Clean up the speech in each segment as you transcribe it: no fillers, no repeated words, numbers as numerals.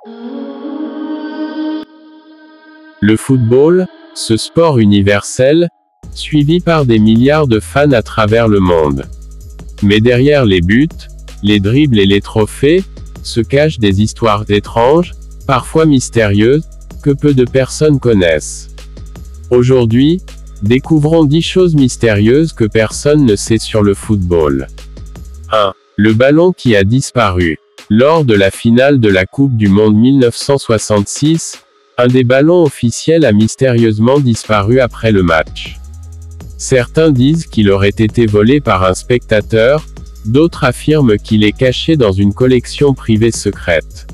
Le football, ce sport universel, suivi par des milliards de fans à travers le monde. Mais derrière les buts, les dribbles et les trophées, se cachent des histoires étranges, parfois mystérieuses, que peu de personnes connaissent. Aujourd'hui, découvrons 10 choses mystérieuses que personne ne sait sur le football. 1. Le ballon qui a disparu. Lors de la finale de la Coupe du Monde 1966, un des ballons officiels a mystérieusement disparu après le match. Certains disent qu'il aurait été volé par un spectateur, d'autres affirment qu'il est caché dans une collection privée secrète.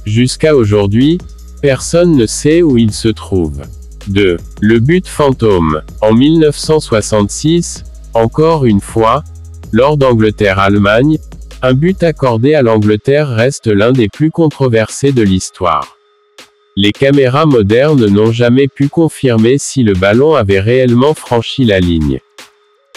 Jusqu'à aujourd'hui, personne ne sait où il se trouve. 2. Le but fantôme. En 1966, encore une fois, lors d'Angleterre-Allemagne, un but accordé à l'Angleterre reste l'un des plus controversés de l'histoire. Les caméras modernes n'ont jamais pu confirmer si le ballon avait réellement franchi la ligne.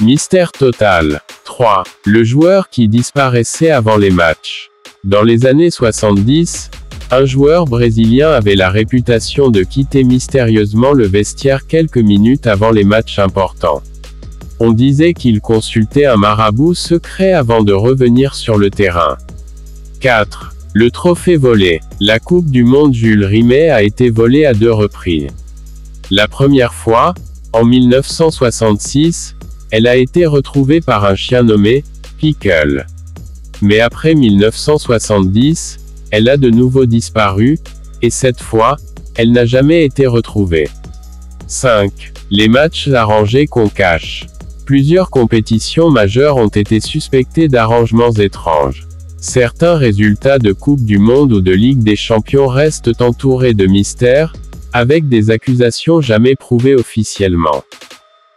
Mystère total. 3. Le joueur qui disparaissait avant les matchs. Dans les années 70, un joueur brésilien avait la réputation de quitter mystérieusement le vestiaire quelques minutes avant les matchs importants. On disait qu'il consultait un marabout secret avant de revenir sur le terrain. 4. Le trophée volé. La Coupe du Monde Jules Rimet a été volée à 2 reprises. La première fois, en 1966, elle a été retrouvée par un chien nommé Pickle. Mais après 1970, elle a de nouveau disparu, et cette fois, elle n'a jamais été retrouvée. 5. Les matchs arrangés qu'on cache. Plusieurs compétitions majeures ont été suspectées d'arrangements étranges. Certains résultats de Coupe du Monde ou de Ligue des Champions restent entourés de mystères, avec des accusations jamais prouvées officiellement.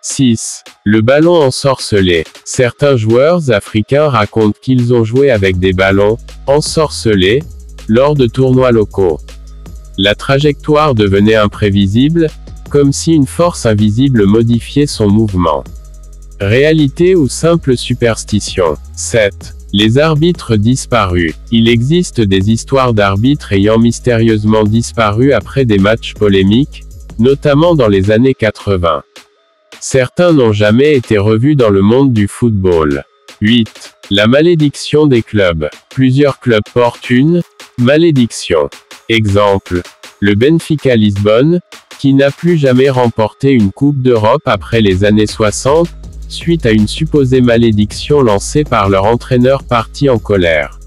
6. Le ballon ensorcelé. Certains joueurs africains racontent qu'ils ont joué avec des ballons ensorcelés lors de tournois locaux. La trajectoire devenait imprévisible, comme si une force invisible modifiait son mouvement. Réalité ou simple superstition. 7. Les arbitres disparus. Il existe des histoires d'arbitres ayant mystérieusement disparu après des matchs polémiques, notamment dans les années 80. Certains n'ont jamais été revus dans le monde du football. 8. La malédiction des clubs. Plusieurs clubs portent une malédiction. Exemple. Le Benfica Lisbonne, qui n'a plus jamais remporté une Coupe d'Europe après les années 60, suite à une supposée malédiction lancée par leur entraîneur parti en colère.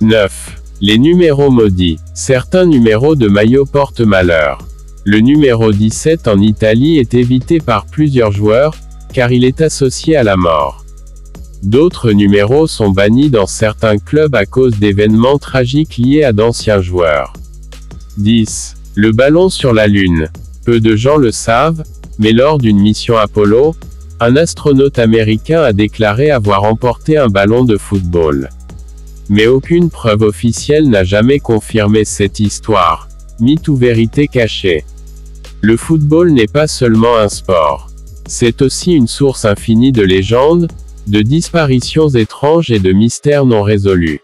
9. Les numéros maudits. Certains numéros de maillot portent malheur. Le numéro 17 en Italie est évité par plusieurs joueurs, car il est associé à la mort. D'autres numéros sont bannis dans certains clubs à cause d'événements tragiques liés à d'anciens joueurs. 10. Le ballon sur la Lune. Peu de gens le savent, mais lors d'une mission Apollo, un astronaute américain a déclaré avoir emporté un ballon de football. Mais aucune preuve officielle n'a jamais confirmé cette histoire. Mythe ou vérité cachée. Le football n'est pas seulement un sport. C'est aussi une source infinie de légendes, de disparitions étranges et de mystères non résolus.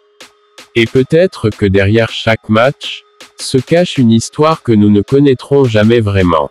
Et peut-être que derrière chaque match, se cache une histoire que nous ne connaîtrons jamais vraiment.